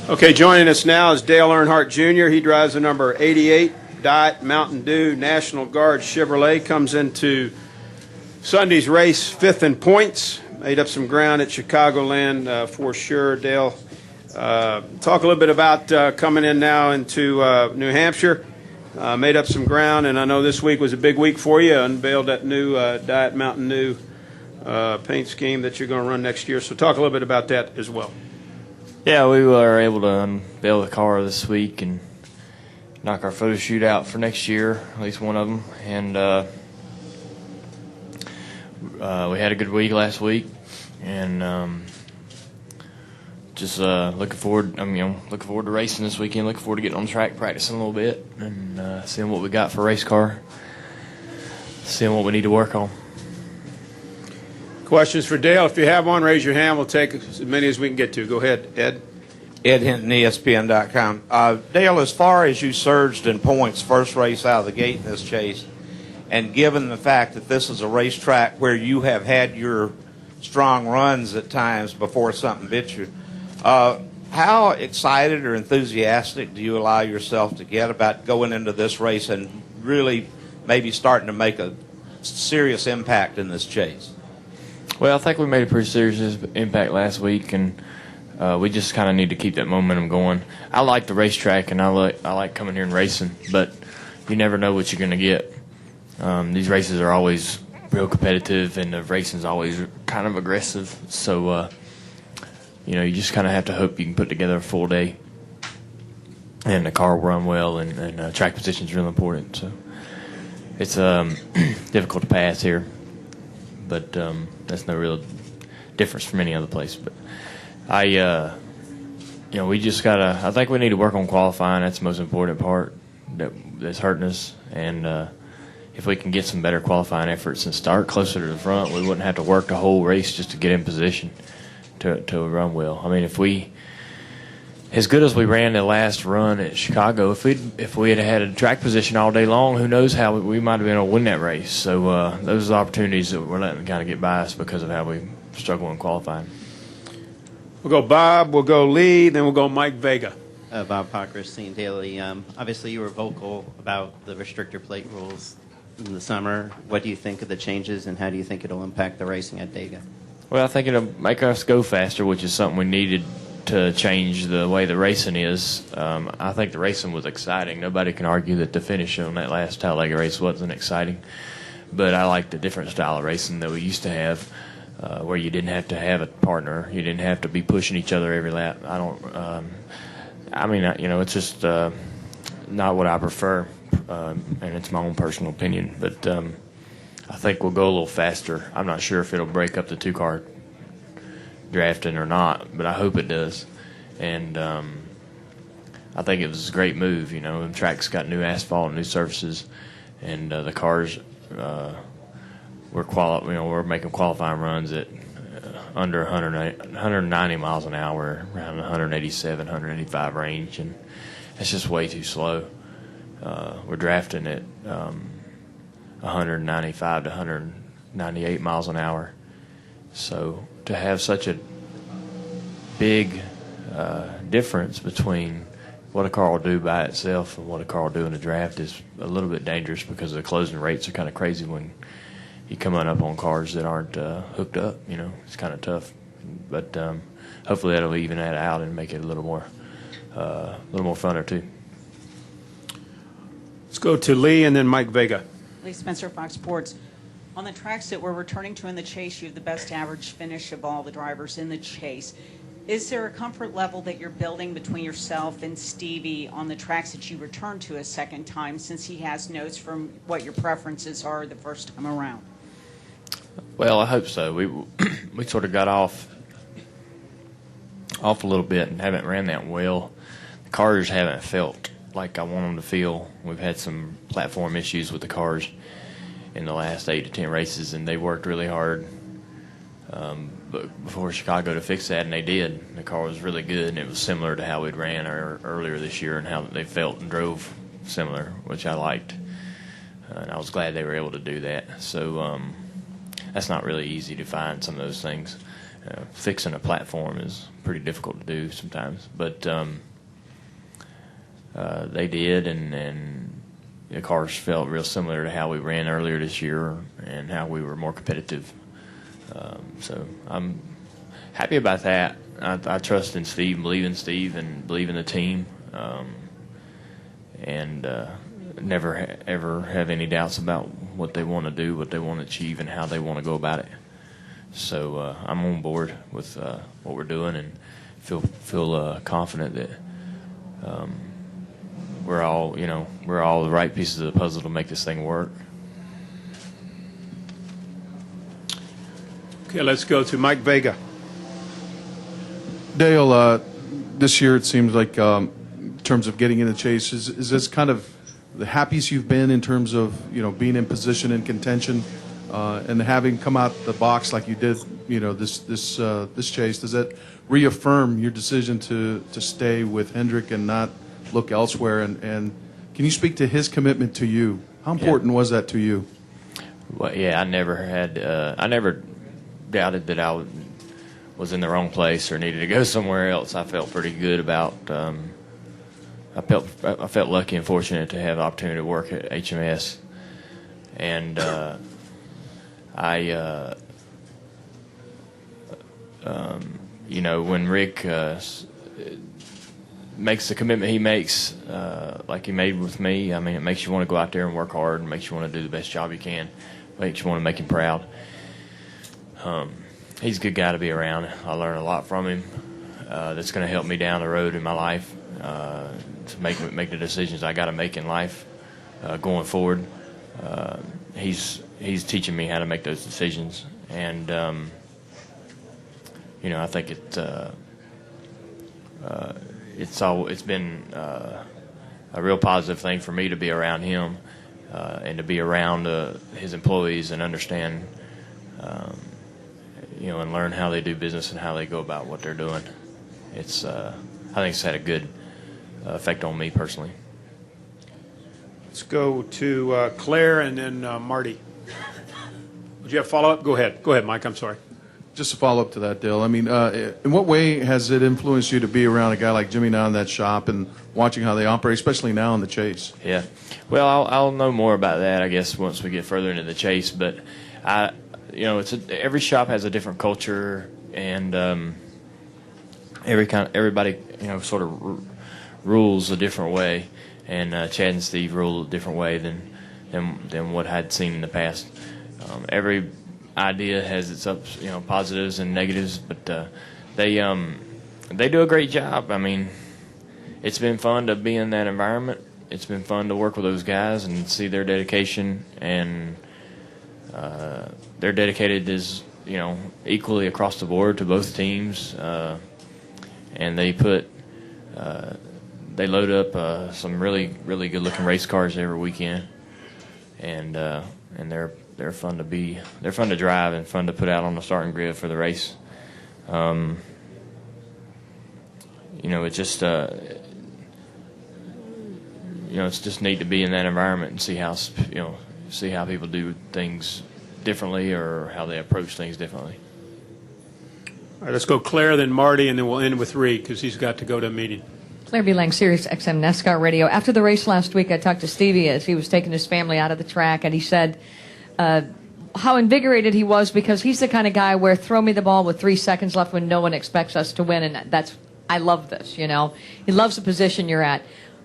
Okay, joining us now is Dale Earnhardt Jr. He drives the number 88 Diet Mountain Dew National Guard Chevrolet. Comes into Sunday's race fifth in points. Made up some ground at Chicagoland for sure. Dale, talk a little bit about coming in now into New Hampshire. Made up some ground, and I know this week was a big week for you. Unveiled that new Diet Mountain Dew paint scheme that you're going to run next year. So talk a little bit about that as well. Yeah, we were able to unveil the car this week and knock our photo shoot out for next year, at least one of them. And we had a good week last week, and just looking forward. Looking forward to racing this weekend. Looking forward to getting on the track, practicing a little bit, and seeing what we got for a race car. Seeing what we need to work on. Questions for Dale? If you have one, raise your hand. We'll take as many as we can get to. Go ahead, Ed. Ed Hinton, ESPN.com. Dale, as far as you surged in points first race out of the gate in this chase, and given the fact that this is a racetrack where you have had your strong runs at times before something bit you, how excited or enthusiastic do you allow yourself to get about going into this race and really maybe starting to make a serious impact in this chase? Well, I think we made a pretty serious impact last week, and we just kind of need to keep that momentum going. I like the racetrack, and I like coming here and racing, but you never know what you're going to get. These races are always real competitive, and the racing's always kind of aggressive. So, you just kind of have to hope you can put together a full day, and the car will run well, and track position is real important. So it's difficult to pass here, but that's no real difference from any other place. But we just gotta. I think we need to work on qualifying. That's the most important part that's hurting us. And if we can get some better qualifying efforts and start closer to the front, we wouldn't have to work the whole race just to get in position to run well. I mean, if we, as good as we ran the last run at Chicago, if we had had a track position all day long, who knows how we might have been able to win that race. So those are the opportunities that we're letting kind of get by us because of how we struggle in qualifying. We'll go Bob, we'll go Lee, then we'll go Mike Vega. Bob Pocker, St. Daily. Obviously, you were vocal about the restrictor plate rules in the summer. What do you think of the changes, and how do you think it'll impact the racing at Dega? Well, I think it'll make us go faster, which is something we needed to change the way the racing is. I think the racing was exciting. Nobody can argue that the finish on that last Talladega race wasn't exciting. But I like the different style of racing that we used to have, where you didn't have to have a partner. You didn't have to be pushing each other every lap. It's just not what I prefer, and it's my own personal opinion. But I think we'll go a little faster. I'm not sure if it'll break up the two-car drafting or not, but I hope it does. And I think it was a great move. The track's got new asphalt, new surfaces, and the cars we're making qualifying runs at under 190 miles an hour, around 187, 185 range, and that's just way too slow. We're drafting at 195 to 198 miles an hour. So to have such a big difference between what a car will do by itself and what a car will do in a draft is a little bit dangerous, because the closing rates are kind of crazy when you come up on cars that aren't hooked up. It's kind of tough. But hopefully that'll even that out and make it a little more funner too. Let's go to Lee and then Mike Vega. Lee Spencer, Fox Sports. On the tracks that we're returning to in the chase, you have the best average finish of all the drivers in the chase. Is there a comfort level that you're building between yourself and Stevie on the tracks that you return to a second time, since he has notes from what your preferences are the first time around? Well, I hope so. We sort of got off a little bit and haven't ran that well. The cars haven't felt like I want them to feel. We've had some platform issues with the cars in the last 8 to 10 races, and they worked really hard but before Chicago to fix that, and they did. The car was really good, and it was similar to how we'd ran earlier this year and how they felt and drove similar, which I liked. And I was glad they were able to do that. So that's not really easy to find some of those things. fixing a platform is pretty difficult to do sometimes. But they did, and the cars felt real similar to how we ran earlier this year and how we were more competitive. So I'm happy about that. I trust in Steve, believe in Steve, and believe in the team, and never ever have any doubts about what they want to do, what they want to achieve, and how they want to go about it. So I'm on board with what we're doing, and feel confident that we're all the right pieces of the puzzle to make this thing work. Okay, let's go to Mike Vega. Dale, this year it seems like in terms of getting in the chase, is this kind of the happiest you've been in terms of being in position and contention, and having come out the box like you did, this chase? Does that reaffirm your decision to stay with Hendrick and not look elsewhere? And can you speak to his commitment to you? How important was that to you? Well, yeah, I never doubted that I was in the wrong place or needed to go somewhere else. I felt pretty good about. I felt lucky and fortunate to have the opportunity to work at HMS, and when Rick makes the commitment he makes, like he made with me, I mean, it makes you want to go out there and work hard, and makes you want to do the best job you can, makes you want to make him proud. He's a good guy to be around. I learn a lot from him. That's going to help me down the road in my life to make the decisions I got to make in life going forward. He's teaching me how to make those decisions, and I think it's been a real positive thing for me to be around him and to be around his employees and understand, and learn how they do business and how they go about what they're doing. I think it's had a good effect on me personally. Let's go to Claire and then Marty. Would you have follow-up? Go ahead, Mike. I'm sorry. Just to follow up to that, Dale, I mean, in what way has it influenced you to be around a guy like Jimmy now in that shop and watching how they operate, especially now in the chase? Yeah. Well, I'll know more about that, I guess, once we get further into the chase. But every shop has a different culture, and everybody sort of rules a different way, and Chad and Steve rule a different way than what I'd seen in the past. Every idea has its ups, positives and negatives, but they do a great job. I mean, it's been fun to be in that environment. It's been fun to work with those guys and see their dedication, and they're dedicated as equally across the board to both teams, and they load up some really really good looking race cars every weekend, and they're fun to drive and fun to put out on the starting grid for the race. It's just it's just neat to be in that environment and see how people do things differently or how they approach things differently. All right, let's go Claire, then Marty, and then we'll end with Reed because he's got to go to a meeting. Claire B. Lang, Sirius XM NASCAR Radio. After the race last week, I talked to Stevie as he was taking his family out of the track, and he said how invigorated he was because he's the kind of guy where throw me the ball with 3 seconds left when no one expects us to win, and I love this, He loves the position you're at.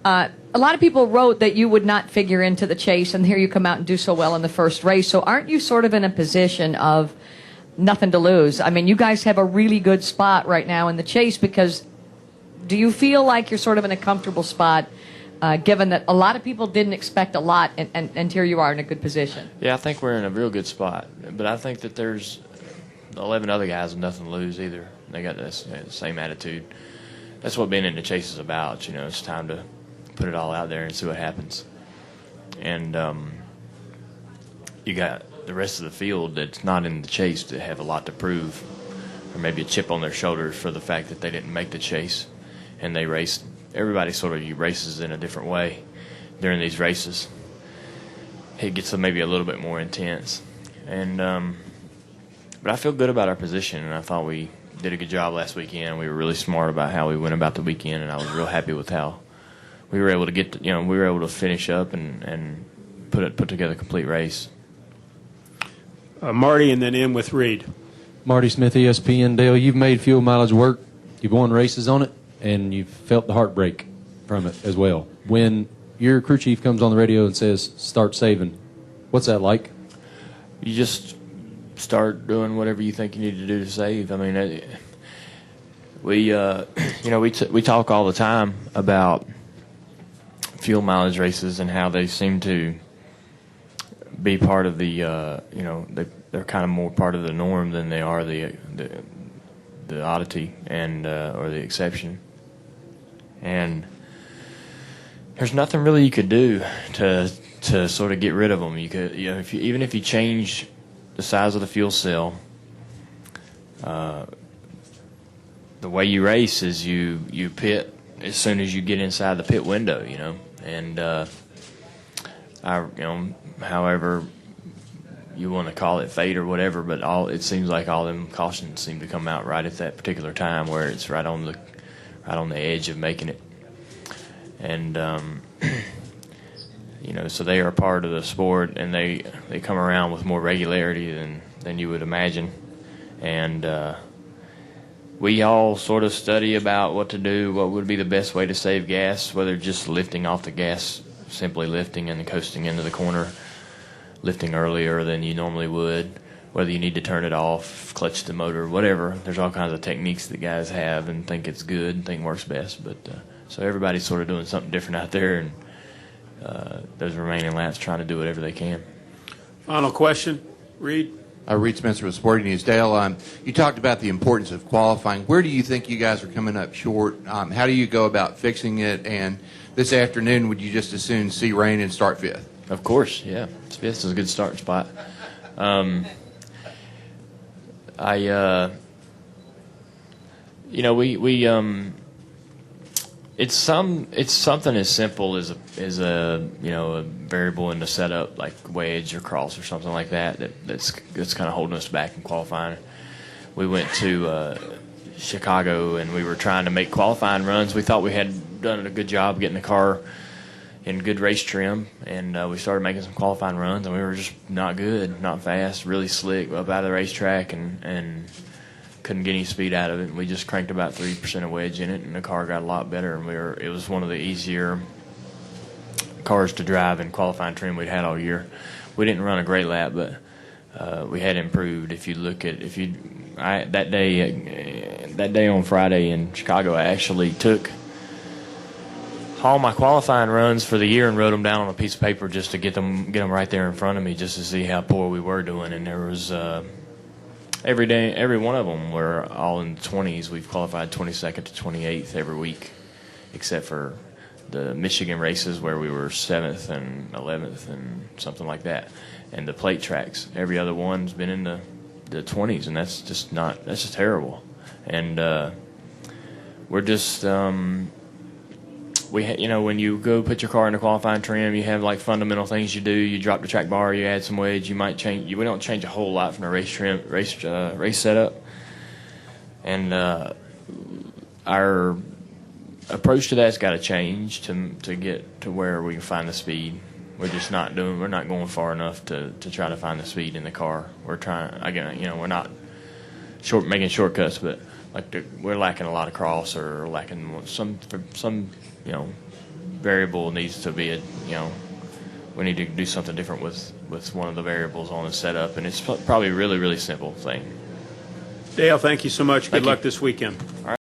A lot of people wrote that you would not figure into the chase, and here you come out and do so well in the first race. So aren't you sort of in a position of nothing to lose? I mean, you guys have a really good spot right now in the chase because do you feel like you're sort of in a comfortable spot given that a lot of people didn't expect a lot, and here you are in a good position? Yeah, I think we're in a real good spot. But I think that there's 11 other guys with nothing to lose either. They got the same attitude. That's what being in the chase is about. It's time to put it all out there and see what happens. And you got the rest of the field that's not in the chase to have a lot to prove, or maybe a chip on their shoulders for the fact that they didn't make the chase and they raced. Everybody sort of races in a different way during these races. It gets maybe a little bit more intense, and But I feel good about our position, and I thought we did a good job last weekend. We were really smart about how we went about the weekend, and I was real happy with how we were able to get, we were able to finish up and put together a complete race. Marty, and then in with Reed. Marty Smith, ESPN. Dale, you've made fuel mileage work. You've won races on it, and you've felt the heartbreak from it as well. When your crew chief comes on the radio and says, start saving, what's that like? You just start doing whatever you think you need to do to save. I mean, we talk all the time about fuel mileage races and how they seem to be part of the, they're kind of more part of the norm than they are the oddity and or the exception. And there's nothing really you could do to sort of get rid of them. You could, even if you change the size of the fuel cell, the way you race is you pit as soon as you get inside the pit window, and however you want to call it, fate or whatever, but it seems like all them cautions seem to come out right at that particular time where it's right on the edge of making it. And so they are a part of the sport, and they come around with more regularity than you would imagine. And we all sort of study about what to do, what would be the best way to save gas, whether just lifting off the gas, simply lifting and coasting into the corner, lifting earlier than you normally would, whether you need to turn it off, clutch the motor, whatever. There's all kinds of techniques that guys have and think it's good and think works best. But so everybody's sort of doing something different out there, and those remaining laps trying to do whatever they can. Final question, Reed. Reed Spencer with Sporting News. Dale, you talked about the importance of qualifying. Where do you think you guys are coming up short? How do you go about fixing it? And this afternoon, would you just as soon see rain and start fifth? Of course, yeah. Fifth is a good starting spot. It's something as simple as a variable in the setup like wedge or cross or something like that's kind of holding us back in qualifying. We went to Chicago and we were trying to make qualifying runs. We thought we had done a good job getting the car in good race trim, and we started making some qualifying runs, and we were just not good, not fast, really slick up out of the racetrack, and couldn't get any speed out of it. We just cranked about 3% of wedge in it, and the car got a lot better, and it was one of the easier cars to drive in qualifying trim we'd had all year. We didn't run a great lap, but we had improved. If you look at that day on Friday in Chicago, I actually took all my qualifying runs for the year and wrote them down on a piece of paper just to get them right there in front of me, just to see how poor we were doing. And there was every one of them were all in the 20s. We've qualified 22nd to 28th every week, except for the Michigan races where we were 7th and 11th and something like that. And the plate tracks, every other one's been in the 20s, and that's just terrible. And we're just when you go put your car in the qualifying trim, you have like fundamental things you do. You drop the track bar, you add some wedge, you might change. We don't change a whole lot from the race setup, and our approach to that's got to change to get to where we can find the speed. We're just not going far enough to try to find the speed in the car. We're trying we're not making shortcuts, but we're lacking a lot of cross or lacking some variable needs to be we need to do something different with one of the variables on the setup, and it's probably a really, really simple thing. Dale, thank you so much. Good Thank you. luck this weekend. All right.